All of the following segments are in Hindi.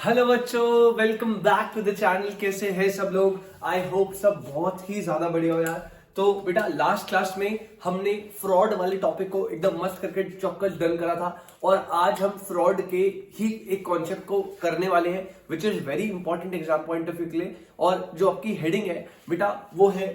हेलो बच्चों, welcome back to the channel. कैसे हैं सब लोग? आई होप सब बहुत ही ज्यादा बढ़िया हो यार। तो बेटा लास्ट क्लास में हमने फ्रॉड वाले टॉपिक को एकदम मस्त करके चौकस डन करा था और आज हम फ्रॉड के ही एक कॉन्सेप्ट को करने वाले हैं which is very important exam point of view के लिए। और जो आपकी हेडिंग है बेटा वो है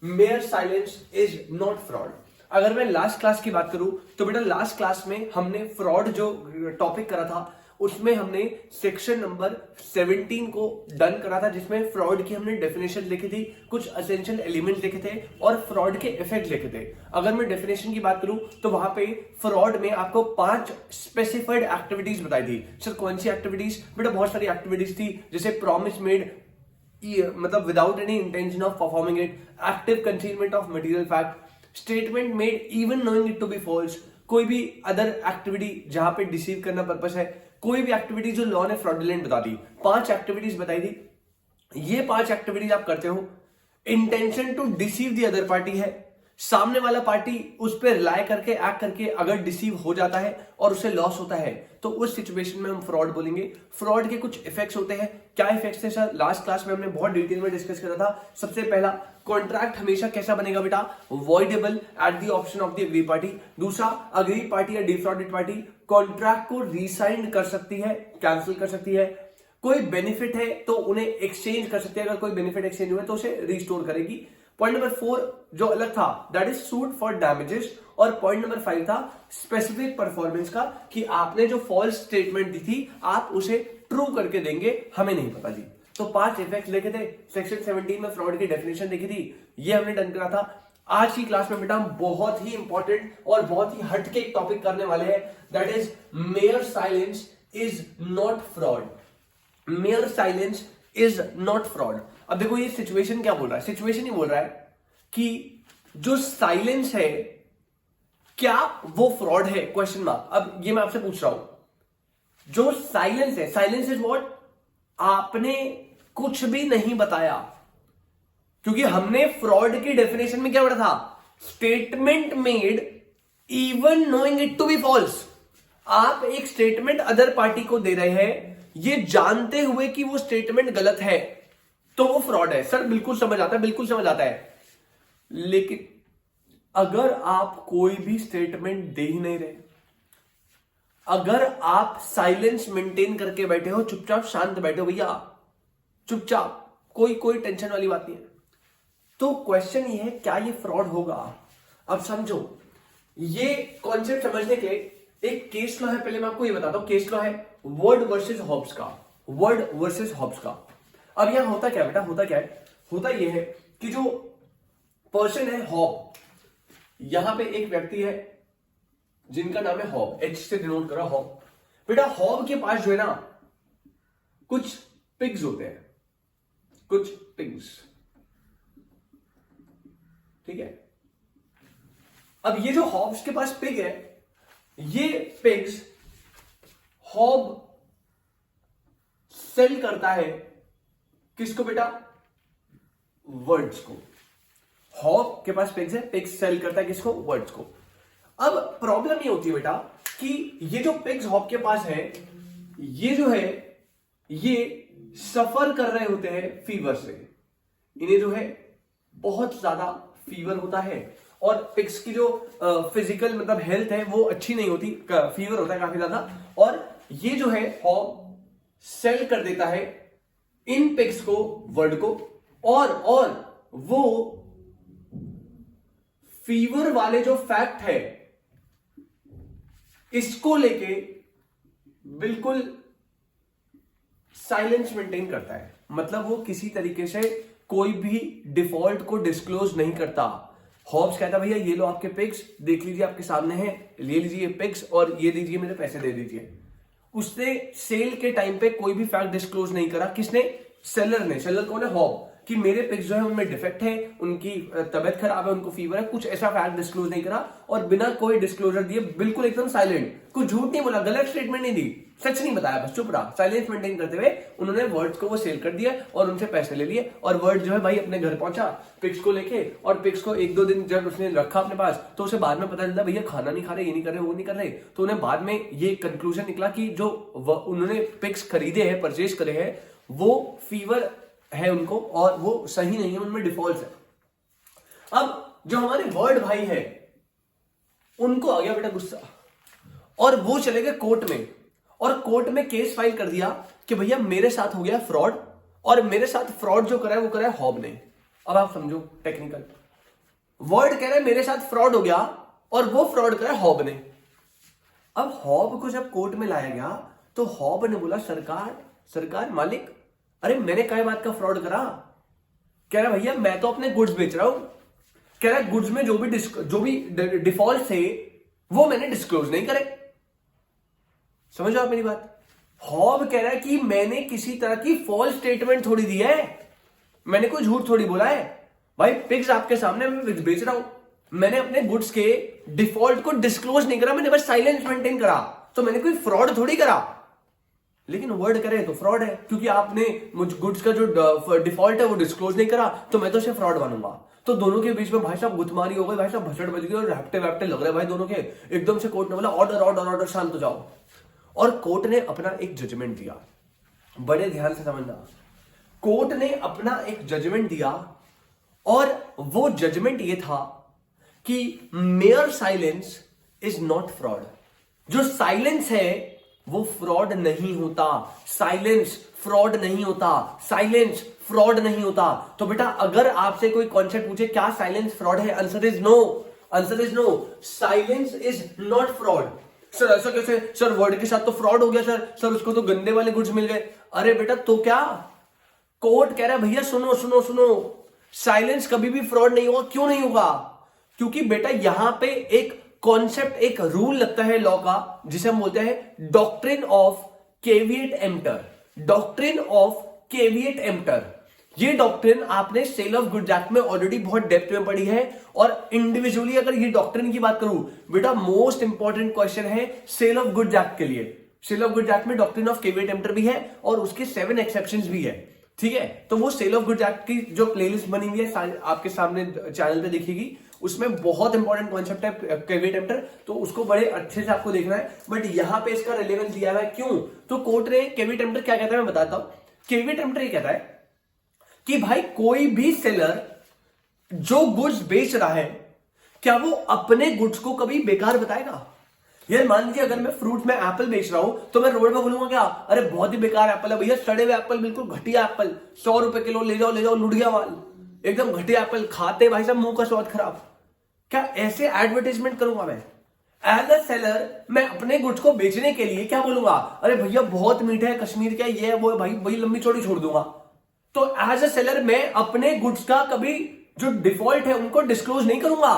mayor silence is not fraud. अगर मैं लास्ट क्लास की बात करूं तो बेटा लास्ट क्लास में हमने फ्रॉड जो टॉपिक करा था उसमें हमने सेक्शन नंबर 17 को डन करा था, जिसमें फ्रॉड की हमने डेफिनेशन लिखी थी, कुछ एसेंशियल एलिमेंट लिखे थे और फ्रॉड के इफेक्ट लिखे थे। अगर मैं डेफिनेशन की बात करूं तो वहां पे फ्रॉड में आपको 5 स्पेसिफाइड एक्टिविटीज बताई थी। सर कौन सी एक्टिविटीज? बेटा बहुत सारी एक्टिविटीज थी, जैसे प्रॉमिस मेड मतलब without any intention of performing it, active concealment of material fact, statement made even knowing it to be false, कोई भी अदर एक्टिविटी जहां पे डिसीव करना पर्पस है, कोई भी एक्टिविटी जो लॉ ने फ्रॉडुलेंट बता दी। 5 एक्टिविटीज बताई थी। ये 5 एक्टिविटीज आप करते हो, intention to deceive the other party है, सामने वाला पार्टी उस पर रिलाय करके एक्ट करके अगर डिसीव हो जाता है और उसे लॉस होता है तो उस सिचुएशन में हम फ्रॉड बोलेंगे। फ्रॉड के कुछ इफेक्ट्स होते हैं। क्या इफेक्ट्स थे सर? लास्ट क्लास में हमने बहुत डिटेल में डिस्कस करा था। सबसे पहला, कॉन्ट्रैक्ट हमेशा कैसा बनेगा बेटा? Voidable at the option of the aggrieved party. दूसरा, अग्री पार्टी या डिफ्रॉडेड पार्टी कॉन्ट्रैक्ट को रीसाइन कर सकती है, कैंसिल कर सकती है। कोई बेनिफिट है तो उन्हें एक्सचेंज कर सकती है, अगर कोई बेनिफिट एक्सचेंज हुआ तो उसे रिस्टोर करेगी। पॉइंट नंबर 4 जो अलग था that is suit for damages. और पॉइंट नंबर 5 था स्पेसिफिक परफॉर्मेंस का, कि आपने जो फॉल्स स्टेटमेंट दी थी आप उसे ट्रू करके देंगे, हमें नहीं पता जी। तो 5 इफेक्ट लिखे थे। सेक्शन 17 में फ्रॉड की डेफिनेशन देखी थी, ये हमने डन करा था। आज की क्लास में बेटा हम बहुत ही इंपॉर्टेंट और बहुत ही हटके एक टॉपिक करने वाले हैं, that is mayor silence is not fraud. Mayor silence is not fraud. अब देखो ये सिचुएशन क्या बोल रहा है? सिचुएशन ही बोल रहा है कि जो साइलेंस है क्या वो फ्रॉड है? Question mark. अब ये मैं आपसे पूछ रहा हूं, जो साइलेंस है, साइलेंस इज व्हाट? आपने कुछ भी नहीं बताया, क्योंकि हमने फ्रॉड की डेफिनेशन में क्या पढ़ा था? Statement made even knowing it to be false. आप एक स्टेटमेंट अदर पार्टी को दे रहे हैं ये जानते हुए कि वो स्टेटमेंट गलत है, तो वो फ्रॉड है। सर बिल्कुल समझ आता है, बिल्कुल समझ आता है। लेकिन अगर आप कोई भी स्टेटमेंट दे ही नहीं रहे, अगर आप साइलेंस मेंटेन करके बैठे हो, चुपचाप शांत बैठे हो भैया, चुपचाप, कोई टेंशन वाली बात नहीं है, तो क्वेश्चन ये है क्या ये फ्रॉड होगा? अब समझो, ये कॉन्सेप्ट समझने के लिए एक केस लॉ है, पहले मैं आपको ये बताता हूं। केस लॉ है वर्ड वर्सेस हॉब्स का, वर्ड वर्सेस हॉब्स का। अब यहां होता क्या बेटा? होता क्या है? होता यह है कि जो पर्सन है हॉब, यहां पे एक व्यक्ति है जिनका नाम है हॉब, एच से डिनोट करा हॉब। बेटा हॉब के पास जो है ना कुछ पिग्स होते हैं, कुछ पिग्स, ठीक है। अब ये जो हॉब्स के पास पिग है, ये पिग्स हॉब सेल करता है किसको बेटा? वर्ड्स को। हॉब के पास पिग्स है, पिग्स सेल करता है किसको? वर्ड्स को। अब प्रॉब्लम ये होती है बेटा कि ये जो पिग्स हॉब के पास है, ये जो है ये सफर कर रहे होते हैं फीवर से। इन्हें जो है बहुत ज्यादा फीवर होता है और पिग्स की जो फिजिकल मतलब हेल्थ है वो अच्छी नहीं होती, फीवर होता है काफी ज्यादा। और ये जो है हॉब सेल कर देता है इन पिग्स को वर्ड को, और वो फीवर वाले जो फैक्ट है इसको लेके बिल्कुल साइलेंस मेंटेन करता है। मतलब वो किसी तरीके से कोई भी डिफॉल्ट को डिस्क्लोज नहीं करता। हॉब्स कहता भैया ये लो आपके पिग्स, देख लीजिए आपके सामने है, ले लीजिए पिग्स और ये दीजिए, मेरे पैसे दे दीजिए। उसने सेल के टाइम पे कोई भी फैक्ट डिस्क्लोज नहीं करा। किसने? सेलर ने। सेलर कौन है? हॉब। कि मेरे पिक्स जो है उनमें डिफेक्ट है, उनकी तबियत खराब है, उनको फीवर है, कुछ ऐसा फैक्ट डिस्क्लोज नहीं करा और बिना कोई डिस्क्लोजर दिए बिल्कुल एकदम साइलेंट, कुछ झूठ नहीं बोला, गलत स्टेटमेंट नहीं दी, सच नहीं बताया, बस चुप रहा, साइलेंस मेंटेन करते हुए उन्होंने वर्ड्स को वो सेल कर दिया और उनसे पैसे ले लिए। और वर्ड जो है भाई अपने घर पहुंचा पिक्स को लेके, और पिक्स को 1-2 दिन जब उसने रखा अपने पास तो उसे बाद में पता चलता भैया खाना नहीं खा रहे, ये नहीं कर रहे, वो नहीं कर रहे। तो उन्हें बाद में ये कंक्लूजन निकला कि जो उन्होंने पिक्स खरीदे हैं, परचेज करे हैं, वो फीवर है उनको और वो सही नहीं है, उनमें डिफॉल्ट है। अब जो हमारे वर्ड भाई है उनको आ गया बेटा गुस्सा और वो चले गए कोर्ट में, और कोर्ट में केस फाइल कर दिया कि भैया मेरे साथ हो गया फ्रॉड, और मेरे साथ फ्रॉड जो करा है वो करा है हॉब ने। अब आप समझो टेक्निकल, वर्ड कह रहा है मेरे साथ फ्रॉड हो गया और वो फ्रॉड करा है हॉब ने। अब हॉब को जब कोर्ट में लाया गया तो हॉब ने बोला सरकार मालिक, अरे मैंने क्या बात का फ्रॉड करा? कह रहा भैया मैं तो अपने गुड्स बेच रहा हूं, कह रहा गुड्स में जो भी डिफॉल्ट थे वो मैंने डिस्क्लोज नहीं करे। समझ आप मेरी बात? हॉब कह रहा है कि मैंने किसी तरह की फॉल्स स्टेटमेंट थोड़ी दी है, मैंने कोई झूठ थोड़ी बोला है। भाई पिग्स आपके सामने मैं बेच रहा हूं, मैंने अपने गुड्स के डिफॉल्ट को डिस्क्लोज नहीं करा, मैंने बस साइलेंस मेंटेन करा, तो मैंने कोई फ्रॉड थोड़ी करा। लेकिन वर्ड करे तो फ्रॉड है, क्योंकि आपने मुझ गुड्स का जो डिफॉल्ट है वो डिस्क्लोज नहीं करा, तो मैं तो उसे फ्रॉड मानूंगा। तो दोनों के बीच में भाई साहब गुथमारी हो गई, भाई साहब भसड़ बज गई और रैप्टे वैप्टे लग रहे भाई दोनों के। एकदम से कोर्ट ने बोला ऑर्डर शांत हो जाओ, और कोर्ट ने अपना एक जजमेंट दिया। बड़े ध्यान से समझना, कोर्ट ने अपना एक जजमेंट दिया और वो जजमेंट ये था कि mayor silence is not fraud. जो साइलेंस है वो फ्रॉड नहीं होता, साइलेंस फ्रॉड नहीं होता, साइलेंस फ्रॉड नहीं होता। तो बेटा अगर आपसे कोई कॉन्सेप्ट पूछे क्या साइलेंस फ्रॉड है, answer is no, silence is not fraud. Sir ऐसा कैसे? सर वर्ड के साथ तो फ्रॉड हो गया सर उसको तो गंदे वाले गुड्स मिल गए। अरे बेटा तो क्या? कोर्ट कह रहा है भैया सुनो, साइलेंस कभी भी फ्रॉड नहीं होगा। क्यों नहीं होगा? क्योंकि बेटा यहां पे एक कॉन्सेप्ट, एक रूल लगता है लॉ का, जिसे हम बोलते हैं doctrine of caveat emptor. Doctrine of caveat emptor, ये डॉक्ट्रिन आपने सेल ऑफ गुड्स एक्ट में ऑलरेडी बहुत डेप्थ में पढ़ी है। और इंडिविजुअली अगर ये डॉक्ट्रिन की बात करूं बेटा, मोस्ट इंपॉर्टेंट क्वेश्चन है सेल ऑफ गुड्स एक्ट के लिए। सेल ऑफ गुड्स एक्ट में डॉक्ट्रिन ऑफ कैविएट एम्प्टर भी है और उसके 7 एक्सेप्शंस भी है, ठीक है। तो वो सेल ऑफ गुड्स एक्ट की जो प्लेलिस्ट बनी हुई है आपके सामने चैनल पे दिखेगी, उसमें बहुत इंपॉर्टेंट कॉन्सेप्ट है कैविएट एम्प्टर, तो उसको बड़े अच्छे से आपको देखना है। बट यहां पे इसका रिलेवेंस दिया हुआ है, क्यों? तो कोर्ट ने कैविएट एम्प्टर क्या कहता है मैं बताता हूं। कैविएट एम्प्टर ये कहता है कि भाई कोई भी सेलर जो गुड्स बेच रहा है, क्या वो अपने गुड्स को कभी बेकार बताएगा? यार मान लीजिए अगर मैं फ्रूट में एप्पल बेच रहा हूं तो मैं रोड पे बोलूंगा क्या, अरे बहुत ही बेकार एप्पल है भैया, सड़े हुए एप्पल, बिल्कुल घटिया एप्पल, 100 रुपए किलो, ले जाओ लुट गया माल, एकदम घटिया एप्पल, खाते भाई साहब मुंह का स्वाद खराब। क्या ऐसे एडवर्टाइजमेंट करूंगा मैं? एज अ सेलर मैं अपने गुड्स को बेचने के लिए क्या बोलूंगा, अरे भैया बहुत मीठा है, कश्मीर का ये है वो है, भाई वही लंबी चौड़ी छोड़ दूंगा। तो एज अ सेलर मैं अपने गुड्स का कभी जो डिफॉल्ट है उनको डिस्क्लोज नहीं करूंगा।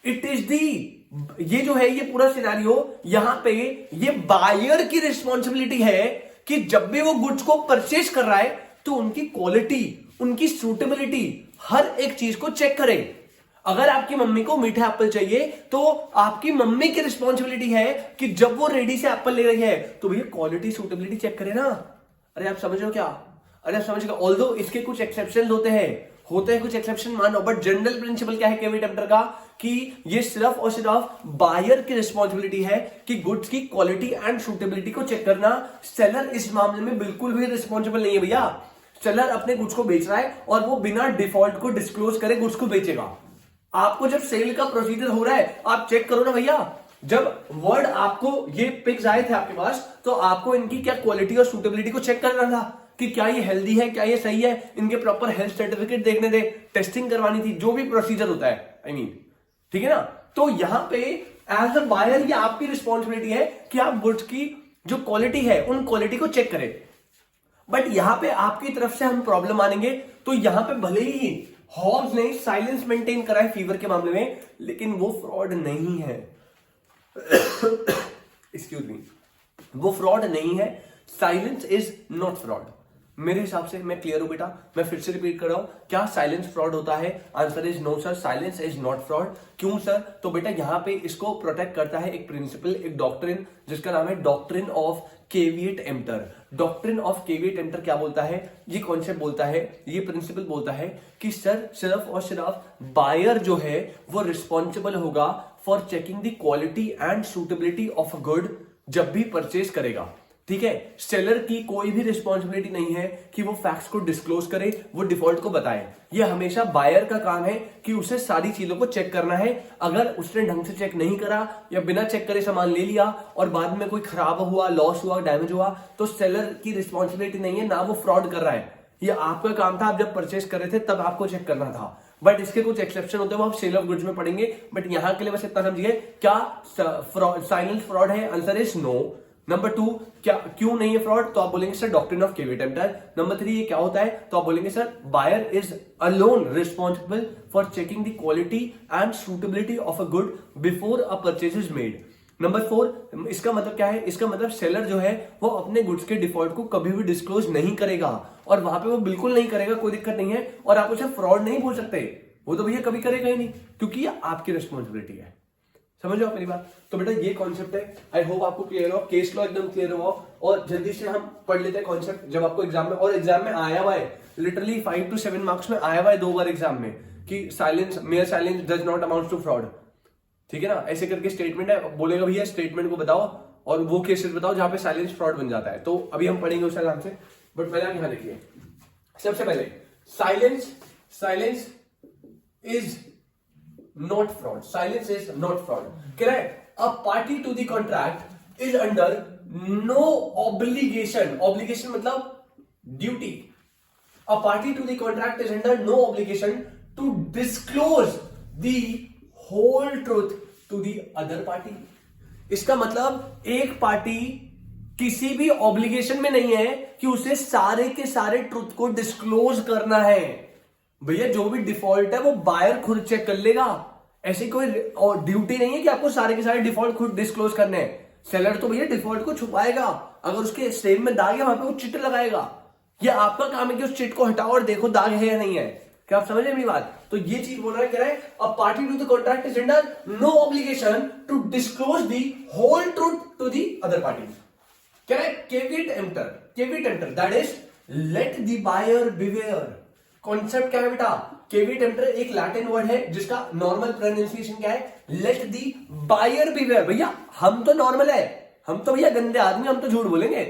इट इज दी, ये जो है ये पूरा सिनेरियो यहां पे ये बायर की रिस्पॉन्सिबिलिटी है कि जब भी वो गुड्स को परचेज कर रहा है तो उनकी क्वालिटी, उनकी सूटेबिलिटी, हर एक चीज को चेक करें। अगर आपकी मम्मी को मीठा एप्पल चाहिए तो आपकी मम्मी की रिस्पॉन्सिबिलिटी है कि जब वो रेडी से एप्पल ले रही है तो भैया क्वालिटी सूटेबिलिटी चेक करें ना। अरे आप समझ रहे हो क्या? अरे आप समझ, ऑल्दो इसके कुछ एक्सेप्शन होते हैं कुछ एक्सेप्शन मानो, बट जनरल प्रिंसिपल क्या है कैविएट एम्प्टर का, कि ये सिर्फ और सिर्फ बायर की रिस्पॉन्सिबिलिटी है कि गुड्स की क्वालिटी एंड सूटेबिलिटी को चेक करना। सेलर इस मामले में बिल्कुल भी रिस्पॉन्सिबल नहीं है भैया। सेलर अपने गुड्स को बेच रहा है और वो बिना डिफॉल्ट को डिस्क्लोज करे गुड्स को बेचेगा। आपको जब सेल का प्रोसीजर हो रहा है आप चेक करो ना भैया। जब वर्ड आपको ये पिक्स आए थे आपके पास तो आपको इनकी क्या क्वालिटी और सूटेबिलिटी को चेक करना था कि क्या ये हेल्दी है, क्या ये सही है, इनके प्रॉपर हेल्थ सर्टिफिकेट देखने थे, टेस्टिंग करवानी थी, जो भी प्रोसीजर होता है, आई मीन, ठीक है ना। तो यहां पे एज अ बायर ये आपकी रिस्पॉन्सिबिलिटी है कि आप गुड्स की जो क्वालिटी है उन क्वालिटी को चेक करें। बट यहां पे आपकी तरफ से हम प्रॉब्लम मानेंगे तो यहां पे भले ही हॉब्स ने साइलेंस मेंटेन करा है फीवर के मामले में, लेकिन वो फ्रॉड नहीं है। एक्सक्यूज मी, वो फ्रॉड नहीं है। Silence is not fraud. मेरे हिसाब से मैं क्लियर हूं बेटा। मैं फिर से रिपीट कर रहा हूं, क्या साइलेंस फ्रॉड होता है? Answer is no sir, silence is not fraud. क्यों सर? तो बेटा यहाँ पे इसको प्रोटेक्ट करता है एक प्रिंसिपल, एक डॉक्ट्रिन, जिसका नाम है doctrine of caveat emptor. Doctrine of caveat emptor क्या बोलता है? ये कॉन्सेप्ट बोलता है, ये प्रिंसिपल बोलता है कि सर सिर्फ और सिर्फ बायर जो है वो रिस्पॉन्सिबल होगा for checking the quality and suitability of a good जब भी परचेज करेगा। ठीक है, सेलर की कोई भी रिस्पॉन्सिबिलिटी नहीं है कि वो फैक्ट्स को डिस्क्लोज करे, वो डिफॉल्ट को बताए। ये हमेशा बायर का काम है कि उसे सारी चीजों को चेक करना है। अगर उसने ढंग से चेक नहीं करा या बिना चेक करे सामान ले लिया और बाद में कोई खराब हुआ, लॉस हुआ, डैमेज हुआ, तो सेलर की रिस्पॉन्सिबिलिटी नहीं है, ना वो फ्रॉड कर रहा है। ये आपका काम था, आप जब परचेस कर रहे थे तब आपको चेक करना था। बट इसके कुछ एक्सेप्शन होते हैं, वो हम सेल ऑफ गुड्स में पढ़ेंगे। बट यहां के लिए बस इतना समझिए, क्या साइलेंस फ्रॉड है? Answer is no. नंबर 2, क्या क्यों नहीं है फ्रॉड? तो आप बोलेंगे sir doctrine of caveat emptor. Number 3, ये क्या होता है? तो आप बोलेंगे sir buyer is alone responsible for checking the quality and suitability of a good before a purchase is made. Number 4, इसका मतलब क्या है? इसका मतलब सेलर जो है वो अपने गुड्स के डिफॉल्ट को कभी भी डिस्क्लोज नहीं करेगा, और वहां पे वो बिल्कुल नहीं करेगा, कोई दिक्कत नहीं है, और आप उसे फ्रॉड नहीं बोल सकते। वो तो भैया कभी करेगा ही नहीं, क्योंकि ये आपकी रिस्पॉन्सिबिलिटी है। समझ लो आप मेरी बात? तो बेटा ये कॉन्सेप्ट है, आई होप आपको क्लियर हो, केस लॉ एकदम क्लियर हो। और जल्दी से हम पढ़ लेते हैं कॉन्सेप्ट, जब आपको एग्जाम में, और एग्जाम में आया हुआ है, लिटरली 5 to 7 मार्क्स में आया हुआ है 2 बार एग्जाम में, कि silence, mere silence does not amount to fraud. ठीक है ना, ऐसे करके स्टेटमेंट है, बोलेगा भैया स्टेटमेंट को बताओ और वो केसेस बताओ जहां पे साइलेंस फ्रॉड बन जाता है। तो अभी हम पढ़ेंगे उस आराम से, बट पहले आप यहां देखिए। सबसे पहले silence is not fraud, silence is not fraud. Correct? A party to the contract is under no obligation, obligation मतलब duty. A party to the contract is under no obligation to disclose the whole truth to the other party. इसका मतलब एक पार्टी किसी भी ऑब्लिगेशन में नहीं है कि उसे सारे के सारे ट्रूथ को डिस्क्लोज करना है। भैया जो भी डिफॉल्ट है वो बायर खुद चेक कर लेगा, ऐसी कोई ड्यूटी नहीं है कि आपको सारे के सारे डिफॉल्ट खुद डिस्क्लोज करने हैं। सेलर तो भैया डिफॉल्ट को छुपाएगा, अगर उसके स्टेम में दाग है वहां पे वो चिट लगाएगा। ये आपका काम है कि उस चिट को हटाओ और देखो दाग है या नहीं है। क्या आप समझ रहे मेरी बात? तो ये चीज बोल रहा है, कह रहा है a party to the contract is under no obligation to disclose the whole truth to the other party. कह रहा है caveat emptor that is let the buyer beware. Concept क्या है बेटा? केविएट एम्प्टर एक लैटिन वर्ड है जिसका नॉर्मल प्रोनाउंसिएशन क्या है? Let the buyer beware. भैया हम तो नॉर्मल है, हम तो भैया गंदे आदमी, हम तो झूठ बोलेंगे।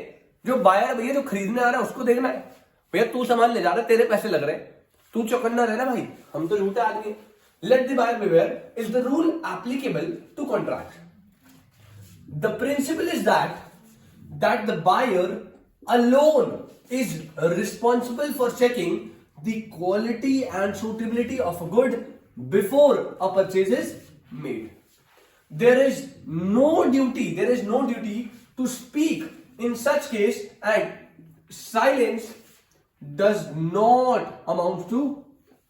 जो बायर भैया जो खरीदने आ रहा है उसको देखना है। भैया तू सामान ले जा रहा है, तेरे पैसे लग रहे हैं, तू चौकन्ना रहना भाई, हम तो झूठे आदमी। Let the buyer beware is the rule applicable to contract. The principle is that the buyer alone is responsible for checking the quality and suitability of a good before a purchase is made. There is no duty to speak in such case, and silence does not amount to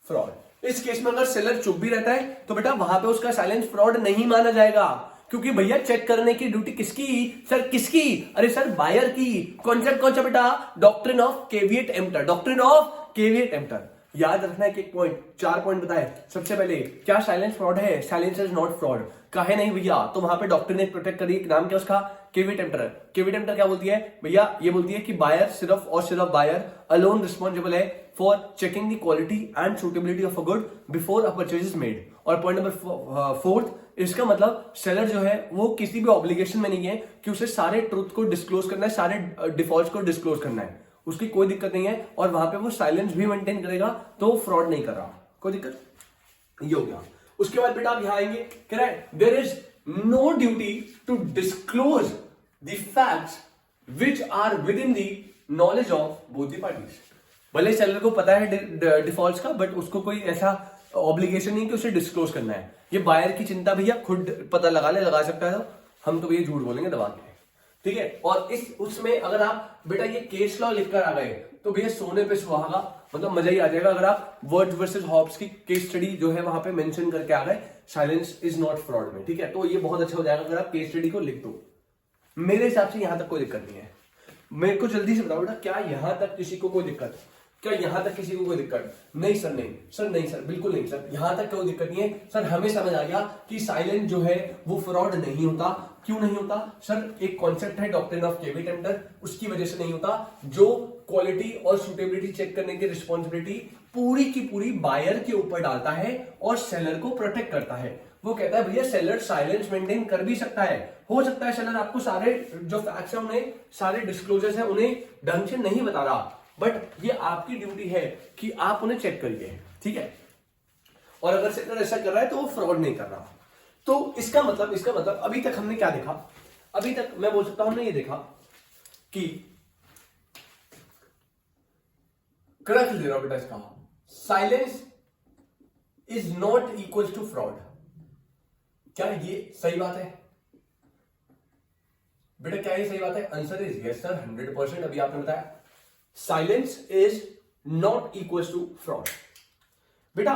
fraud. इस केस में अगर सेलर चुप भी रहता है तो बेटा वहां पे उसका साइलेंस फ्रॉड नहीं माना जाएगा, क्योंकि भैया चेक करने की ड्यूटी किसकी? सर किसकी? अरे सर बायर की। कॉन्सेप्ट कौन सा बेटा? Doctrine of caveat emptor, doctrine of caveat emptor. याद रखना है कि एक पॉइंट, 4 पॉइंट बताए। सबसे पहले क्या साइलेंस फ्रॉड है? Silence is not fraud. काहे नहीं भैया? तो वहां पे डॉक्टर ने प्रोटेक्ट करी, नाम क्या उसका? Caveat emptor. केविएट एम्प्टर क्या बोलती है भैया? ये बोलती है कि बायर, सिर्फ और सिर्फ बायर अलोन रिस्पॉन्सिबल है for checking the quality and suitability of a good before a purchase is made. और पॉइंट नंबर 4, इसका मतलब सेलर जो है वो किसी भी ऑब्लिगेशन में नहीं है कि उसे सारे ट्रूथ को डिस्क्लोज करना है, सारे डिफॉल्ट को डिस्क्लोज करना है, उसकी कोई दिक्कत नहीं है, और वहां पे वो साइलेंस भी मेंटेन करेगा, तो फ्रॉड नहीं कर रहा, कोई दिक्कत। ये हो गया। उसके बाद बेटा आप यहां आएंगे, कह रहा है there is no duty to disclose the facts which are within the knowledge of both the parties. भले सेलर को पता है डिफॉल्ट्स का, बट उसको कोई ऐसा ऑब्लिगेशन नहीं कि उसे डिस्क्लोज करना है। ये बायर की चिंता भैया खुद पता लगा सकता है, हम तो भैया झूठ बोलेंगे दबा के, ठीक है। और इस उसमें अगर आप बेटा ये केस लॉ लिखकर आ गए तो भैया सोने पे सुहागा, मतलब मजा ही आ जाएगा। अगर आप वर्ड्स वर्सेस हॉब्स की केस स्टडी जो है वहां पे मेंशन करके आ गए साइलेंस इज नॉट फ्रॉड में, ठीक है, तो ये बहुत अच्छा हो जाएगा अगर आप केस स्टडी को लिख दो। मेरे हिसाब से यहां तक कोई दिक्कत नहीं है। मेरे को जल्दी से बताओ बेटा, क्या यहां तक किसी को कोई दिक्कत? क्या यहां तक किसी को कोई दिक्कत? नहीं सर, नहीं सर, नहीं सर, बिल्कुल नहीं सर, यहां तक कोई दिक्कत नहीं है सर। हमें समझ आ गया कि साइलेंस जो है वो फ्रॉड नहीं होता। क्यों नहीं होता सर? एक कॉन्सेप्ट है डॉक्ट्रिन ऑफ केवी टेम्पटर, उसकी वजह से नहीं होता। जो क्वालिटी और सुटेबिलिटी चेक करने की रिस्पॉन्सिबिलिटी पूरी की पूरी बायर के ऊपर डालता है और सेलर को प्रोटेक्ट करता है। वो कहता है भैया सेलर साइलेंस मेंटेन कर भी सकता है, हो सकता है सेलर आपको सारे जो फैक्ट्स है उन्हें, सारे डिस्क्लोजर्स है उन्हें ढंग से नहीं बता रहा, बट ये आपकी ड्यूटी है कि आप उन्हें चेक करिए, ठीक है। और अगर सेलर ऐसा कर रहा है तो वो फ्रॉड नहीं कर रहा। तो इसका मतलब अभी तक हमने क्या देखा? अभी तक मैं बोल सकता हूं हमने ये देखा कि क्रक्स दे रहा बेटा इसका, silence is not equal to fraud. क्या ये सही बात है बेटा? क्या ये सही बात है? Answer is yes sir, 100%। अभी आपने बताया silence is not equal to fraud. बेटा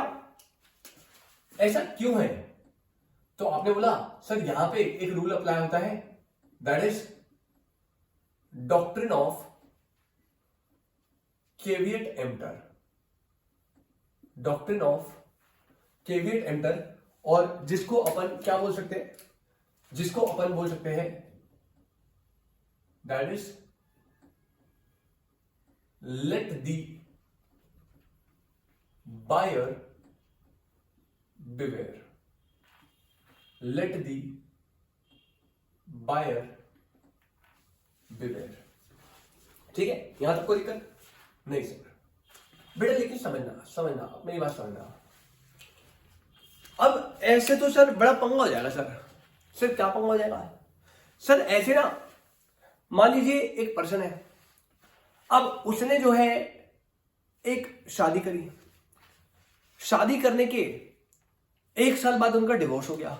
ऐसा क्यों है? तो आपने बोला सर यहां पे एक रूल अप्लाई होता है, that is doctrine of caveat emptor, doctrine of caveat emptor. और जिसको अपन क्या बोल सकते हैं? जिसको अपन बोल सकते हैं that is let the buyer beware, let the buyer beware. ठीक है, यहां तक कोई दिक्कत नहीं सर बेटा, लेकिन समझना मेरी बात समझना। अब ऐसे तो सर बड़ा पंगा हो जाएगा सर क्या पंगा हो जाएगा सर? ऐसे ना, मान लीजिए एक पर्सन है, अब उसने जो है एक शादी करी, शादी करने के 1 साल बाद उनका डिवोर्स हो गया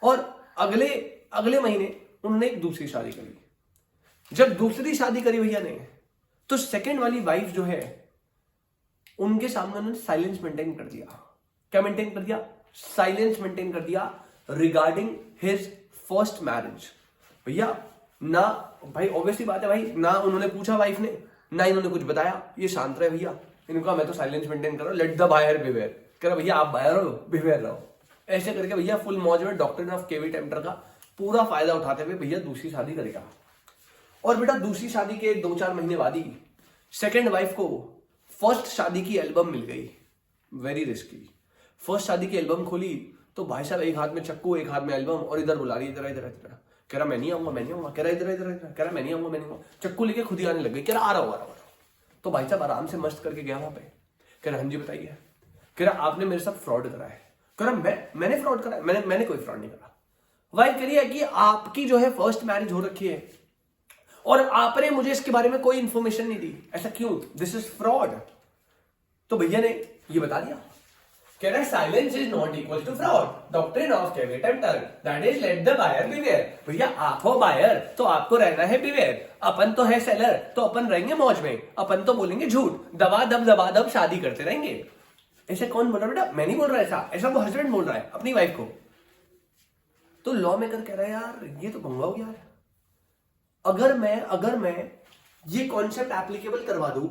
और अगले महीने उन्होंने एक दूसरी शादी करी। जब दूसरी शादी करी भैया ने, तो सेकंड वाली वाइफ जो है उनके सामने उन्होंने साइलेंस मेंटेन कर दिया। क्या मेंटेन कर दिया? साइलेंस मेंटेन कर दिया रिगार्डिंग हिज फर्स्ट मैरिज। भैया ना भाई, ऑब्वियसली बात है भाई, ना उन्होंने पूछा वाइफ ने, ना इन्होंने कुछ बताया, ये शांत रहे भैया। इनका मैं तो साइलेंस मेंटेन कर रहा हूं, लेट द बायर बिवेयर। कह रहा भैया आप बायर हो, बिवेयर रहो। ऐसे करके भैया फुल मौज में डॉक्ट्रिन ऑफ केवी टेम्पटर का पूरा फायदा उठाते हुए भैया दूसरी शादी करेगा। और बेटा दूसरी शादी के 2-4 महीने बाद ही सेकेंड वाइफ को फर्स्ट शादी की एल्बम मिल गई। Very risky. फर्स्ट शादी की एल्बम खोली तो भाई साहब एक हाथ में चक्कू, एक हाथ में एल्बम, और इधर बुला रही इधर इधर इधर। कह रहा मैं नहीं आऊंगा, मैं नहीं आऊंगा। कह रहा इधर इधर इधर। कह रहा मैं नहीं आऊंगा, मैं नहीं आऊंगा। चक्कू लेके खुद ही आने लग गई। कह रहा आ रहा हूं। तो भाई साहब आराम से मस्त करके गया वहां पे। कह रहा हाँ जी बताइए। कह रहा आपने मेरे साथ फ्रॉड करा है। कह रहा मैंने फ्रॉड करा है? मैंने कोई फ्रॉड नहीं करा। वाइफ कह रही है कि आपकी जो है फर्स्ट मैरिज हो रखी है और आपने मुझे इसके बारे में कोई इंफॉर्मेशन नहीं दी। ऐसा क्यों? This is fraud. तो भैया ने ये बता दिया, कह रहा है silence is not equal to fraud, doctrine of caveat emptor, that is let the buyer beware. भैया आप हो बायर तो आपको रहना है बिवेयर, अपन तो है सेलर तो अपन रहेंगे मौज में, अपन तो बोलेंगे झूठ, दबा दब शादी करते रहेंगे। ऐसे कौन बोल रहा है बेटा? मैं नहीं बोल रहा, ऐसा वो हस्बैंड बोल रहा है अपनी वाइफ को। तो लॉ मेकर कह रहा है यार ये तो पंगा हो गया यार। अगर मैं ये कॉन्सेप्ट एप्लीकेबल करवा दूं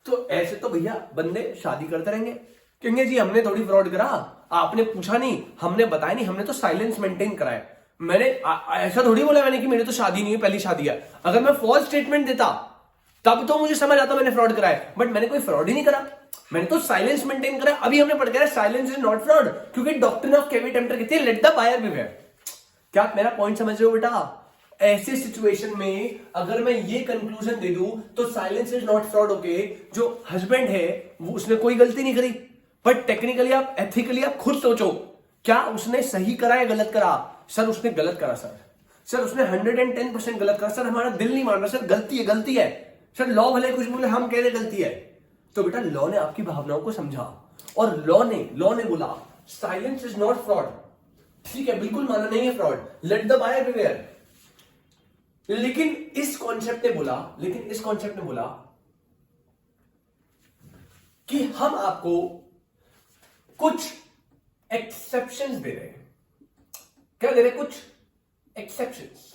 तो ऐसे तो भैया बंदे शादी करते रहेंगे, कहेंगे जी हमने थोड़ी फ्रॉड करा, आपने पूछा नहीं, हमने बताया नहीं, हमने तो साइलेंस मेंटेन करा है। मैंने ऐसा थोड़ी बोला मैंने कि मेरी तो शादी नहीं है, पहली शादी है। अगर मैं फॉल्स स्टेटमेंट देता तब तो मुझे समझ आता मैंने फ्रॉड करा है, बट मैंने कोई फ्रॉड ही नहीं करा, मैंने तो साइलेंस मेंटेन करा। अभी हमने पढ़ के साइलेंस इज नॉट फ्रॉड, क्योंकि डॉक्ट्रिन ऑफ केवी टेम्पटर कहती है लेट द बायर बिवेयर। क्या आप मेरा पॉइंट समझ रहे हो बेटा? ऐसे सिचुएशन में अगर मैं ये कंक्लूजन दे दूं तो silence is not fraud, okay, जो हस्बैंड है वो उसने कोई गलती नहीं करी, बट टेक्निकली आप एथिकली आप खुद सोचो क्या उसने सही करा या गलत करा? सर उसने गलत करा सर उसने 110% गलत करा सर। हमारा दिल नहीं मान रहा सर, गलती है सर। लॉ भले कुछ बोले, हम कह रहे गलती है। तो बेटा लॉ ने आपकी भावनाओं को समझा और लॉ ने बोला साइलेंस इज नॉट फ्रॉड। ठीक है, बिल्कुल माना नहीं है fraud, let the buyer beware. लेकिन इस कॉन्सेप्ट ने बोला कि हम आपको कुछ एक्सेप्शंस दे रहे हैं। क्या दे रहे हैं? कुछ एक्सेप्शंस।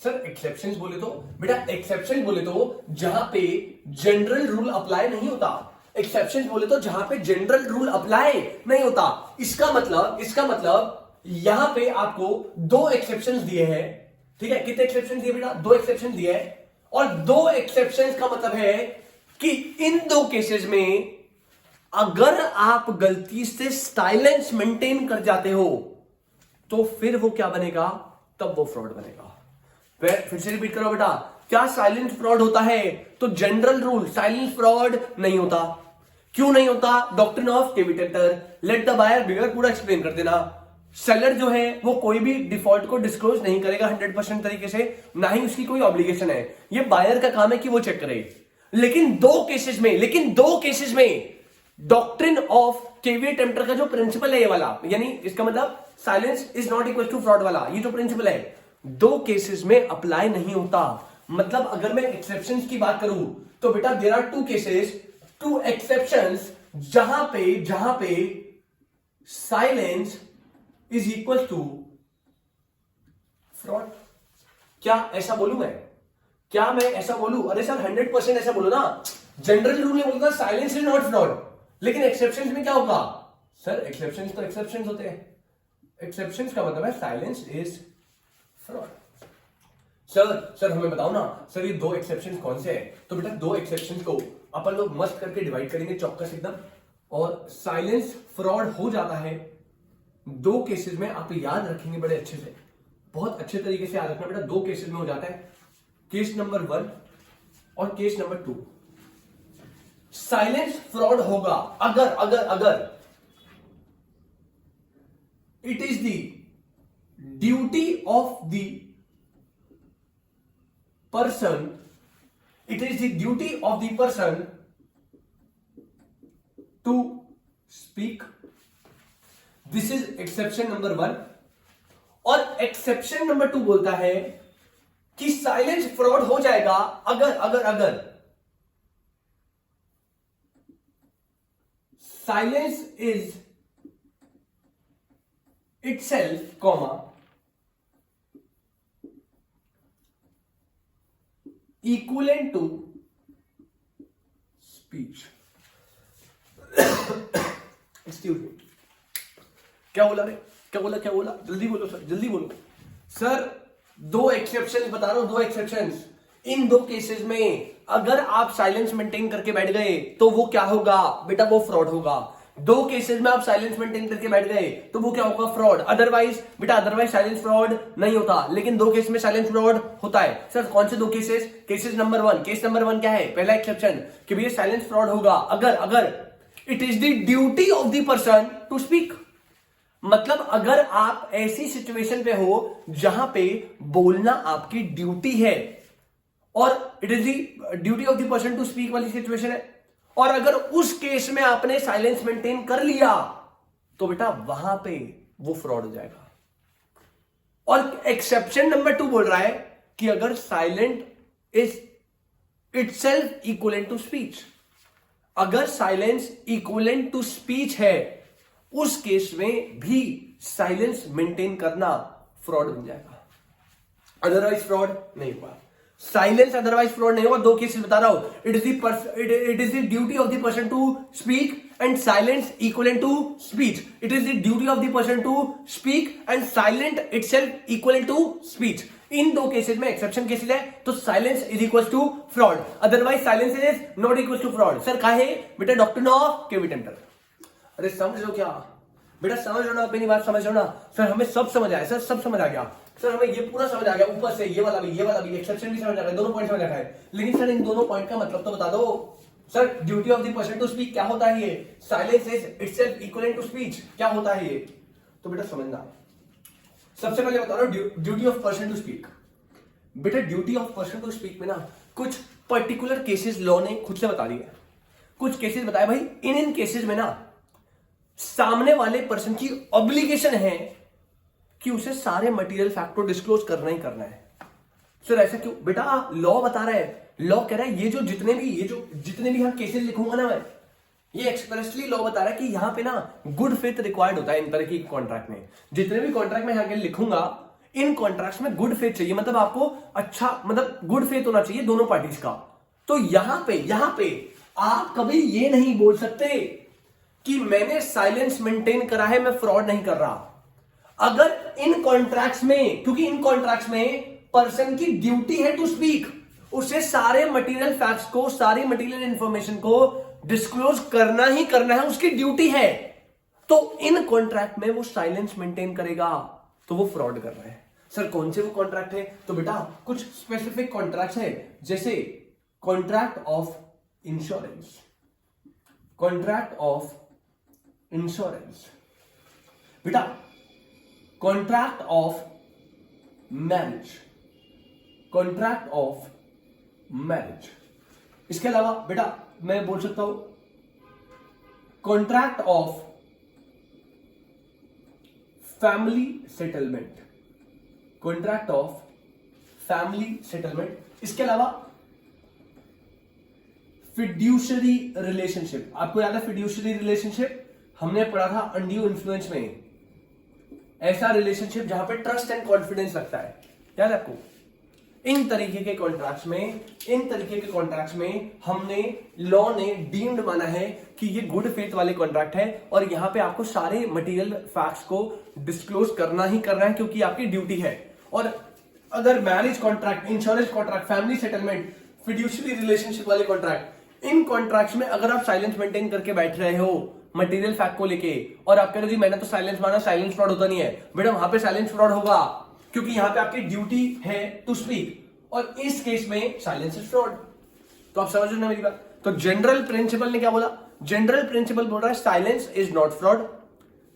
सर एक्सेप्शन बोले तो बेटा, एक्सेप्शन बोले तो जहां पे जनरल रूल अप्लाई नहीं होता। एक्सेप्शन बोले तो जहां पे जनरल रूल अप्लाई नहीं होता। इसका मतलब यहां पे आपको दो एक्सेप्शन दिए हैं, ठीक है। कितने एक्सेप्शन दिए बेटा? दो एक्सेप्शन दिए हैं। और दो एक्सेप्शन का मतलब है कि इन दो केसेस में अगर आप गलती से साइलेंस मेंटेन कर जाते हो तो फिर वो क्या बनेगा? तब वो फ्रॉड बनेगा। फिर से रिपीट करो बेटा, क्या साइलेंस फ्रॉड होता है? तो जनरल रूल साइलेंस फ्रॉड नहीं होता। क्यों नहीं होता? Doctrine of caveat emptor, let the buyer beware, पूरा एक्सप्लेन कर देना। सेलर जो है वो कोई भी डिफॉल्ट को डिस्क्लोज नहीं करेगा 100% तरीके से, ना ही उसकी कोई ऑब्लिगेशन है। ये बायर का काम है कि वो चेक करे। लेकिन दो केसेस में डॉक्ट्रिन ऑफ केवी टेम्पटर का जो प्रिंसिपल है ये वाला, यानी इसका मतलब silence is not equal to fraud वाला, ये जो प्रिंसिपल है दो केसेस में अप्लाई नहीं होता। मतलब अगर मैं एक्सेप्शंस की बात करूं तो बेटा there are two cases, two exceptions जहां पे silence is equal to fraud. क्या ऐसा बोलूं मैं? क्या मैं ऐसा बोलूं? अरे सर 100% ऐसा बोलो ना। जनरल रूल में बोलता साइलेंस इज नॉट फ्रॉड, लेकिन एक्सेप्शंस में क्या होगा? सर एक्सेप्शंस तो एक्सेप्शंस होते हैं। एक्सेप्शंस का मतलब है साइलेंस इज फ्रॉड। सर हमें बताओ ना, सर ये दो एक्सेप्शंस कौन से हैं? तो बेटा दो एक्सेप्शंस को अपन लोग मस्त करके डिवाइड करेंगे चौकस एकदम, और साइलेंस फ्रॉड हो जाता है दो केसेस में। आप याद रखेंगे बड़े अच्छे से, बहुत अच्छे तरीके से याद रखना बेटा। दो केसेस में हो जाता है, केस नंबर 1 और केस नंबर 2। साइलेंस फ्रॉड होगा अगर it is the duty of the person, to speak. This is exception number 1। और एक्सेप्शन नंबर 2 बोलता है कि साइलेंस फ्रॉड हो जाएगा अगर silence is itself comma equivalent to speech. Excuse me, क्या बोला रे? क्या बोला? जल्दी बोलो सर, जल्दी बोलो। सर दो एक्सेप्शंस बता रहा हूं, दो एक्सेप्शंस। इन दो केसेस में अगर आप साइलेंस मेंटेन करके बैठ गए तो वो क्या होगा बेटा? वो फ्रॉड होगा। दो केसेस में आप साइलेंस मेंटेन करके बैठ गए तो वो क्या होगा? फ्रॉड। अदरवाइज साइलेंस फ्रॉड नहीं होता, लेकिन दो केस में साइलेंस फ्रॉड होता है। सर कौन से दो केसेस? केस नंबर 1 क्या है? पहला एक्सेप्शन कि भैया साइलेंस फ्रॉड होगा अगर it is the duty of the person to speak. मतलब अगर आप ऐसी सिचुएशन पे हो जहां पे बोलना आपकी ड्यूटी है और it is the duty of the person to speak वाली सिचुएशन है, और अगर उस केस में आपने साइलेंस मेंटेन कर लिया तो बेटा वहां पे वो फ्रॉड हो जाएगा। और एक्सेप्शन नंबर 2 बोल रहा है कि अगर silent is itself equivalent to speech, अगर साइलेंस इक्विवेलेंट टू स्पीच है उस केस में भी साइलेंस मेंटेन करना फ्रॉड बन जाएगा। अदरवाइज फ्रॉड नहीं हुआ। साइलेंस अदरवाइज फ्रॉड नहीं होगा। दो केसेस बता रहा हूं। It is the duty of the person to speak and silence equivalent to speech. It is the duty of the person to speak and silent itself equivalent to speech. इन दो केसेस में एक्सेप्शन केसेस है तो silence is equal to fraud, otherwise silence is not equal to fraud. Sir काहे बेटा? Doctrine of caveat emptor. अरे समझ लो क्या बेटा? समझ लो ना, अपनी बात समझ लो ना। सर हमें सब समझ आया, सर सब समझ आ गया। सर हमें ये पूरा समझ आ गया, ऊपर से ये वाला भी एक्सेप्शन भी समझ आ गया, दोनों पॉइंट समझ आ गया है। लेकिन सर इन दोनों पॉइंट का मतलब तो बता दो। Sir duty of the person to speak क्या होता है? ये silence is itself equivalent to speech क्या होता है ये? तो बेटा समझना, सबसे पहले बता रहा हूं duty of person to speak. बेटा duty of person to speak में ना कुछ पर्टिकुलर केसेस लॉ ने खुद से बता दिया। कुछ केसेस बताए भाई, इन केसेस में ना सामने वाले पर्सन की ऑब्लिगेशन है कि उसे सारे मटेरियल फैक्ट को डिस्क्लोज करना ही करना है। सर ऐसा क्यों? बेटा लॉ बता रहा है, लॉ कह रहा है ये जो जितने भी यहां केसेस लिखूंगा ना मैं, ये एक्सप्रेसली लॉ बता रहा है कि यहां पे ना गुड फेथ रिक्वायर्ड होता है इन तरह की कॉन्ट्रैक्ट में। जितने भी कॉन्ट्रैक्ट में यहां के लिखूंगा इन कॉन्ट्रैक्ट्स में गुड फेथ चाहिए, मतलब आपको अच्छा, मतलब गुड फेथ होना चाहिए दोनों पार्टीज का। तो यहां पे आप कभी ये नहीं बोल सकते कि मैंने साइलेंस मेंटेन करा है, मैं फ्रॉड नहीं कर रहा। अगर इन कॉन्ट्रैक्ट्स में, क्योंकि इन कॉन्ट्रैक्ट्स में पर्सन की ड्यूटी है टू स्पीक, उसे सारे मटेरियल फैक्ट्स को, सारी मटेरियल इंफॉर्मेशन को डिस्क्लोज करना ही करना है, उसकी ड्यूटी है। तो इन कॉन्ट्रैक्ट में वो साइलेंस मेंटेन करेगा, तो वो फ्रॉड कर रहा है। सर कौन से वो कॉन्ट्रैक्ट है? तो बेटा कुछ स्पेसिफिक कॉन्ट्रैक्ट है, जैसे contract of insurance, contract of insurance, बेटा contract of marriage, contract of marriage. इसके अलावा बेटा मैं बोल सकता हूं contract of family settlement, contract of family settlement. इसके अलावा फिड्यूशरी रिलेशनशिप, आपको याद है फिड्यूशरी रिलेशनशिप? हमने पढ़ा था अनड्यू इन्फ्लुएंस में, ऐसा रिलेशनशिप जहां पे ट्रस्ट एंड कॉन्फिडेंस लगता है, याद है आपको? इन तरीके के कॉन्ट्रैक्ट्स में हमने लॉ ने डीम्ड माना है कि ये गुड फेथ वाले कॉन्ट्रैक्ट है, और यहां पे आपको सारे मटेरियल फैक्ट्स को डिस्क्लोज करना ही करना है, क्योंकि आपकी ड्यूटी है। और अगर marriage contract, insurance contract, family settlement, fiduciary relationship वाले कॉन्ट्रैक्ट, इन कॉन्ट्रैक्ट्स में अगर आप साइलेंस मेंटेन करके बैठ रहे हो मटेरियल फैक्ट को लेके, और आप कह रहे हो जी मैंने तो साइलेंस माना, साइलेंस फ्रॉड होता नहीं है, बेटा वहां पे साइलेंस फ्रॉड होगा, क्योंकि यहां पे आपकी ड्यूटी है टू स्पीक, और इस केस में साइलेंस इज फ्रॉड। तो आप समझ रहे हो मेरी बात? तो जनरल प्रिंसिपल ने क्या बोला? जनरल प्रिंसिपल बोल रहा है silence is not fraud.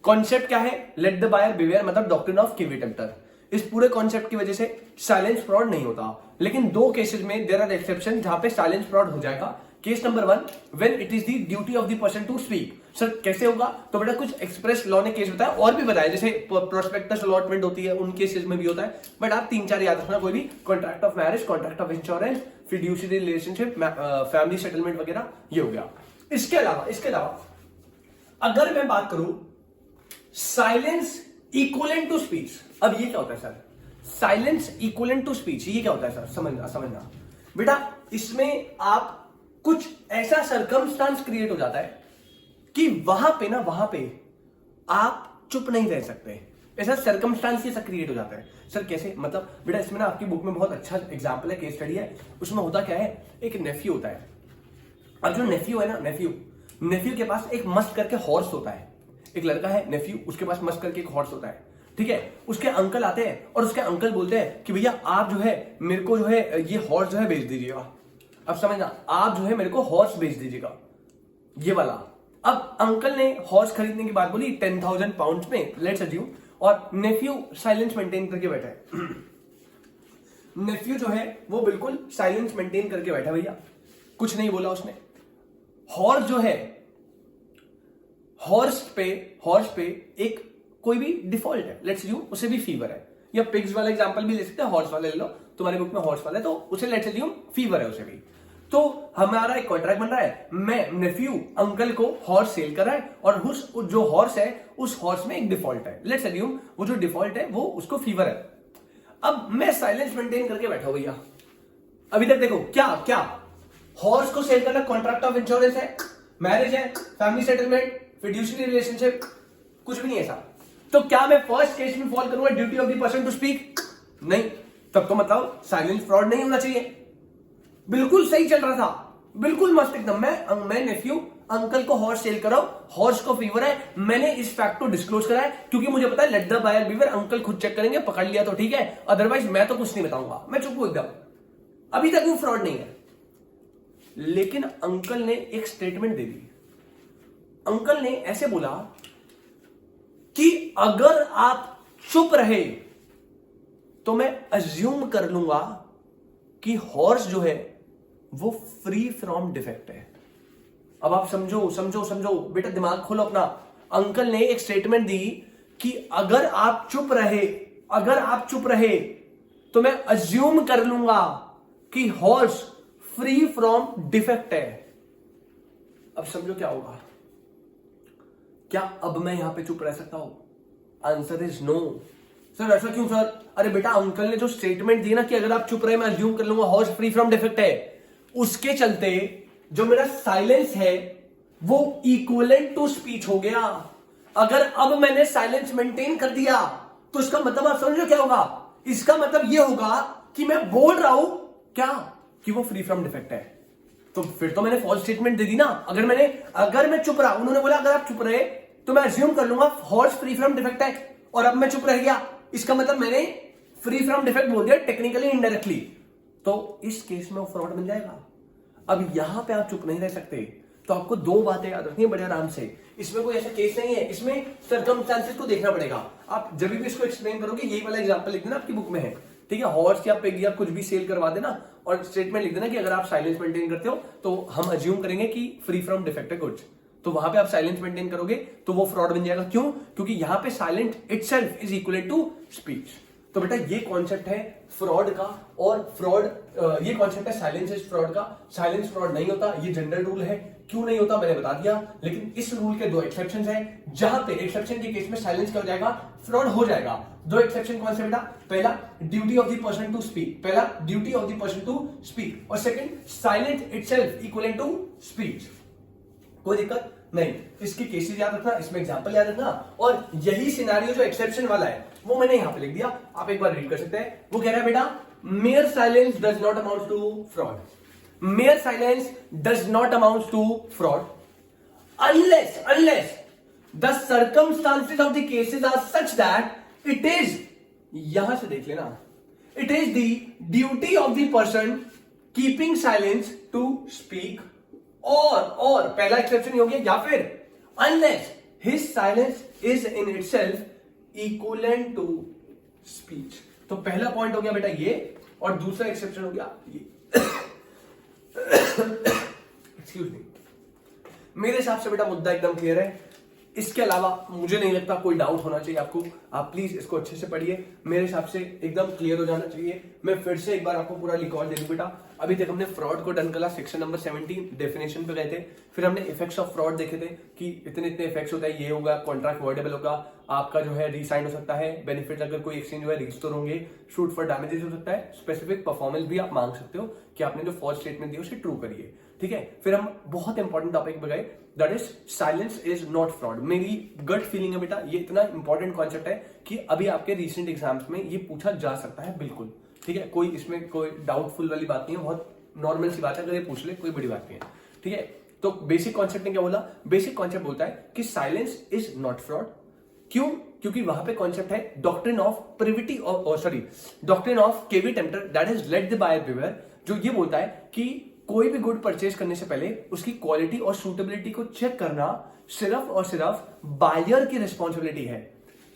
Concept क्या है? लेट द बायर बिवेयर, मतलब डॉक्ट्रिन ऑफ कीवी टेम्पटर। इस पूरे कॉन्सेप्ट की वजह से साइलेंस फ्रॉड नहीं होता, लेकिन दो केसेस में देयर आर एक्सेप्शन जहां पे साइलेंस फ्रॉड हो जाएगा। Case number 1, when it is the duty of the person to speak. Sir कैसे होगा? तो बेटा कुछ एक्सप्रेस लॉ ने केस बताया, और भी बताया, जैसे प्रोस्पेक्टस अलॉटमेंट होती है, उन केसेस में भी होता है, बट आप 3-4 याद रखना कोई भी। Contract of marriage, contract of insurance, fiduciary relationship, family settlement वगैरह, ये हो गया। इसके अलावा अगर मैं बात करूं साइलेंस इक्वलेंट टू स्पीच, अब ये क्या होता है sir? Silence equivalent to speech, ये क्या होता है सर? समझना बेटा, इसमें आप कुछ ऐसा सर्कमस्टांस क्रिएट हो जाता है कि वहां पे आप चुप नहीं रह सकते, ऐसा सर्कमस्टांस ऐसा क्रिएट हो जाता है। सर कैसे? मतलब बेटा इसमें ना आपकी बुक में बहुत अच्छा एग्जांपल है, केस स्टडी है, उसमें होता क्या है, एक नेफ्यू होता है। अब जो नेफ्यू है ना, नेफ्यू के पास एक मस्त करके हॉर्स होता है, एक लड़का है नेफ्यू, उसके पास मस्त करके एक हॉर्स होता है, ठीक है? उसके अंकल आते हैं और उसके अंकल बोलते हैं कि भैया आप जो है मेरे को जो है ये हॉर्स जो है बेच दीजिएगा। अब समझना, आप जो है मेरे को हॉर्स बेच दीजिएगा, ये वाला। अब अंकल ने हॉर्स खरीदने की बात बोली 10,000 पाउंड में, लेट्स अज्यूम, और नेफ्यू साइलेंस मेंटेन करके बैठा है। नेफ्यू जो है वो बिल्कुल साइलेंस मेंटेन करके बैठा, भैया कुछ नहीं बोला उसने। हॉर्स जो है, हॉर्स पे एक कोई भी डिफॉल्ट है, लेट्स अज्यूम उसे भी फीवर है, या पिग्स वाला एग्जांपल भी ले सकते हैं, हॉर्स वाला ले लो, तुम्हारी बुक में हॉर्स वाला है, तो उसे लेट्स अज्यूम फीवर है उसे भी। तो हमारा एक कॉन्ट्रैक्ट बन रहा है, मैं नेफ्यू अंकल को हॉर्स सेल कर रहा है, और उस जो हॉर्स है उस हॉर्स में एक डिफॉल्ट है, लेट्स अज्यूम वो जो डिफॉल्ट है वो उसको फीवर है। अब मैं साइलेंस मेंटेन करके बैठा हूं भैया, अभी तक देखो क्या हॉर्स को सेल करना कॉन्ट्रैक्ट ऑफ इंश्योरेंस है, मैरिज है, फैमिली सेटलमेंट, फिड्यूशरी रिलेशनशिप, कुछ भी नहीं ऐसा। तो क्या मैं फर्स्ट केस में फॉल करूंगा duty of the person to speak? नहीं, तब तो मतलब साइलेंस फ्रॉड नहीं होना चाहिए। बिल्कुल सही चल रहा था, बिल्कुल मस्त एकदम। मैं नेफ्यू अंकल को हॉर्स सेल कर रहा हूं, हॉर्स को फीवर है, मैंने इस फैक्ट को डिस्क्लोज करा है, क्योंकि मुझे पता है let the buyer beware, uncle खुद चेक करेंगे, पकड़ लिया तो ठीक है, अदरवाइज मैं तो कुछ नहीं बताऊंगा, मैं चुप हूं एकदम। अभी तक वो फ्रॉड नहीं है। लेकिन अंकल ने एक स्टेटमेंट दे दी, अंकल ने ऐसे बोला कि अगर आप चुप रहे तो मैं अज्यूम कर लूंगा कि हॉर्स जो है वो फ्री फ्रॉम डिफेक्ट है। अब आप समझो बेटा, दिमाग खोलो अपना। अंकल ने एक स्टेटमेंट दी कि अगर आप चुप रहे तो मैं अज्यूम कर लूंगा कि हॉर्स फ्री फ्रॉम डिफेक्ट है। अब समझो क्या होगा, क्या अब मैं यहां पे चुप रह सकता हूं? Answer is no. सर ऐसा क्यों सर? अरे बेटा, अंकल ने जो स्टेटमेंट दी ना कि अगर आप चुप रहे मैं अज्यूम कर लूंगा हॉर्स फ्री फ्रॉम डिफेक्ट है, उसके चलते जो मेरा साइलेंस है वो इक्विवेलेंट टू स्पीच हो गया। अगर अब मैंने साइलेंस मेंटेन कर दिया तो इसका मतलब आप समझ लो क्या होगा? इसका मतलब ये होगा कि मैं बोल रहा हूं क्या कि वो फ्री फ्रॉम डिफेक्ट है। तो फिर तो मैंने फॉल्स स्टेटमेंट दे दी ना। अगर मैं चुप रहा, उन्होंने बोला अगर आप चुप रहे तो मैं अज्यूम कर लूंगा हॉर्स फ्री फ्रॉम डिफेक्ट है, और अब मैं चुप रह गया, इसका मतलब मैंने फ्री फ्रॉम डिफेक्ट बोल दिया टेक्निकली इनडायरेक्टली, तो इस केस में वो फ्रॉड बन जाएगा। अब यहां पे आप चुप नहीं रह सकते, तो आपको दो बातें याद रखनी है बड़े आराम से। इसमें कोई ऐसा केस नहीं है, इसमें सर्कमस्टेंसेस को देखना पड़ेगा। आप जब भी इसको एक्सप्लेन करोगे यही वाला एग्जांपल लिख देना, आपकी बुक में है, ठीक है? हॉर्स या पिग या कुछ भी सेल करवा देना और स्टेटमेंट लिख देना कि अगर आप साइलेंस मेंटेन करते हो तो हम अज्यूम करेंगे कि फ्री फ्रॉम डिफेक्ट है गुड्स। तो वहां पे आप साइलेंस मेंटेन करोगे तो वो फ्रॉड बन जाएगा। क्यों? क्योंकि यहां पे silent itself is equal to speech. तो बेटा ये कॉन्सेप्ट है फ्रॉड का, और फ्रॉड ये कॉन्सेप्ट है साइलेंस इज फ्रॉड का। साइलेंस फ्रॉड नहीं होता, ये जनरल रूल है। क्यों नहीं होता मैंने बता दिया, लेकिन इस रूल के दो एक्सेप्शंस हैं, जहां पे एक्सेप्शन के केस में साइलेंस क्या हो जाएगा? फ्रॉड हो जाएगा। दो एक्सेप्शन कौन से बेटा? पहला duty of the person to speak, पहला duty of the person to speak, और second silent itself equal to speech. कोई दिक्कत नहीं, इसके केसेस याद रखना, इसमें एग्जांपल याद रखना, और यही सिनेरियो जो एक्सेप्शन वाला है वो मैंने यहां पे लिख दिया, आप एक बार रीड कर सकते हैं। वो कह रहा है बेटा mere silence does not amount to fraud, mere silence does not amount to fraud unless the circumstances of the cases are such that it is, यहां से देख लेना, it is the duty of the person keeping silence to speak, और पहला एक्सेप्शन हो गया, या फिर unless his silence is in itself equivalent to speech। तो पहला पॉइंट हो गया बेटा ये, और दूसरा एक्सेप्शन हो गया ये। एक्सक्यूज मी, मेरे हिसाब से बेटा मुद्दा एकदम क्लियर है। इसके अलावा मुझे नहीं लगता कोई डाउट होना चाहिए आपको। आप प्लीज इसको अच्छे से पढ़िए, मेरे हिसाब से एकदम क्लियर हो जाना चाहिए। मैं फिर से एक बार आपको पूरा रिकॉर्ड दे दूं बेटा। अभी तक हमने फ्रॉड को डन करा, सेक्शन नंबर 17 डेफिनेशन पे गए थे, फिर हमने इफेक्ट्स ऑफ फ्रॉड देखे थे कि इतने इतने इफेक्ट्स होता है, ये होगा, कॉन्ट्रैक्ट वॉइडेबल होगा, आपका जो है रीसाइन हो सकता है, बेनिफिट अगर कोई एक्सचेंज हुआ है रिस्टोर होंगे, शूट फॉर डैमेजेस हो सकता है, स्पेसिफिक परफॉर्मेंस भी आप मांग सकते हो कि आपने जो फॉल्स स्टेटमेंट दी उसे ट्रू करिए, ठीक है? फिर हम बहुत इंपॉर्टेंट टॉपिक पे गए, that is silence is not fraud. मेरी गट फीलिंग है बेटा ये इतना इंपॉर्टेंट कॉन्सेप्ट है कि अभी आपके रिसेंट एग्जाम्स में ये पूछा जा सकता है, बिल्कुल, ठीक है? कोई इसमें कोई डाउटफुल वाली बात नहीं है, बहुत नॉर्मल सी बात है, अगर ये पूछ ले कोई बड़ी बात नहीं है, ठीक है? तो बेसिक कॉन्सेप्ट ने क्या बोला? बेसिक कॉन्सेप्ट बोलता है कि साइलेंस इज नॉट फ्रॉड। क्यों? क्योंकि वहां पे कॉन्सेप्ट है doctrine of privity, doctrine of caveat emptor, that is let the buyer beware, जो ये बोलता है कि कोई भी गुड परचेज करने से पहले उसकी क्वालिटी और सूटेबिलिटी को चेक करना सिर्फ और सिर्फ बायर की रिस्पॉन्सिबिलिटी है।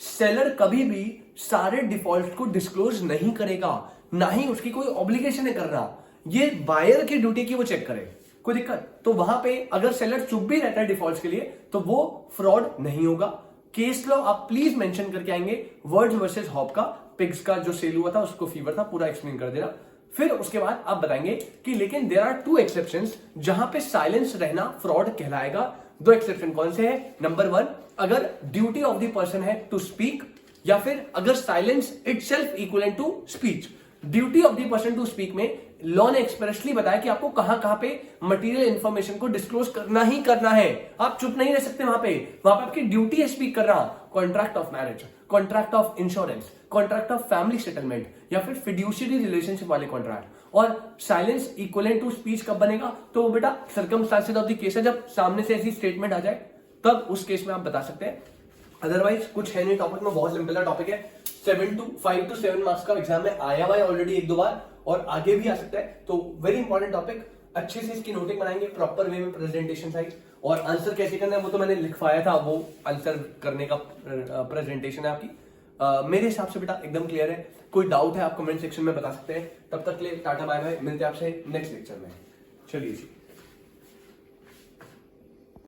सेलर कभी भी सारे डिफॉल्ट को डिस्क्लोज नहीं करेगा, ना ही उसकी कोई ऑब्लिगेशन है करना, ये बायर की ड्यूटी की वो चेक करे। कोई दिक्कत? तो वहां पे अगर सेलर चुप भी रहता है डिफॉल्ट के लिए तो वो फ्रॉड नहीं होगा। केस लॉ आप प्लीज मेंशन करके आएंगे, वर्ड्स वर्सेस हॉप का, पिग्स का जो सेल हुआ था उसको फीवर था, पूरा एक्सप्लेन कर देना। फिर उसके बाद आप बताएंगे कि लेकिन देयर आर टू एक्सेप्शंस जहां पे साइलेंस रहना फ्रॉड कहलाएगा। दो एक्सेप्शन कौन से हैं? नंबर 1, अगर ड्यूटी ऑफ द पर्सन है टू स्पीक, या फिर अगर silence itself equivalent to speech. Duty of the person to speak में लॉ ने एक्सप्रेसली बताया कि आपको कहां कहां पे मटेरियल इंफॉर्मेशन को डिस्क्लोज करना ही करना है, आप चुप नहीं रह सकते। वहां पे आपकी ड्यूटी है स्पीक करना। Contract of marriage, contract of insurance, contract of family settlement, या फिर फिड्यूशियरी रिलेशनशिप वाले कॉन्ट्रैक्ट। और साइलेंस इक्विवेलेंट टू स्पीच कब बनेगा? तो बेटा सर्कमस्टेंसेस ऑफ द केस है, जब सामने से ऐसी स्टेटमेंट आ जाए तब उस केस में आप बता सकते हैं। अदरवाइज कुछ है नहीं टॉपिक में, बहुत सिंपल टॉपिक है। 5 to 7 मार्क्स का एग्जाम में आया हुआ है ऑलरेडी एक दो बार, और आगे भी आ सकता है। तो वेरी इंपॉर्टेंट टॉपिक, अच्छे से इसकी नोटिंग बनाएंगे, प्रॉपर वे में प्रेजेंटेशन साइज, और आंसर कैसे करना है वो तो मैंने लिखवाया था, वो आंसर करने का प्रेजेंटेशन है आपकी। मेरे हिसाब से बेटा एकदम क्लियर है। कोई डाउट है आप कमेंट सेक्शन में बता सकते हैं। तब तक के लिए टाटा बाय बाय, मिलते हैं आपसे नेक्स्ट लेक्चर में। चलिए जी।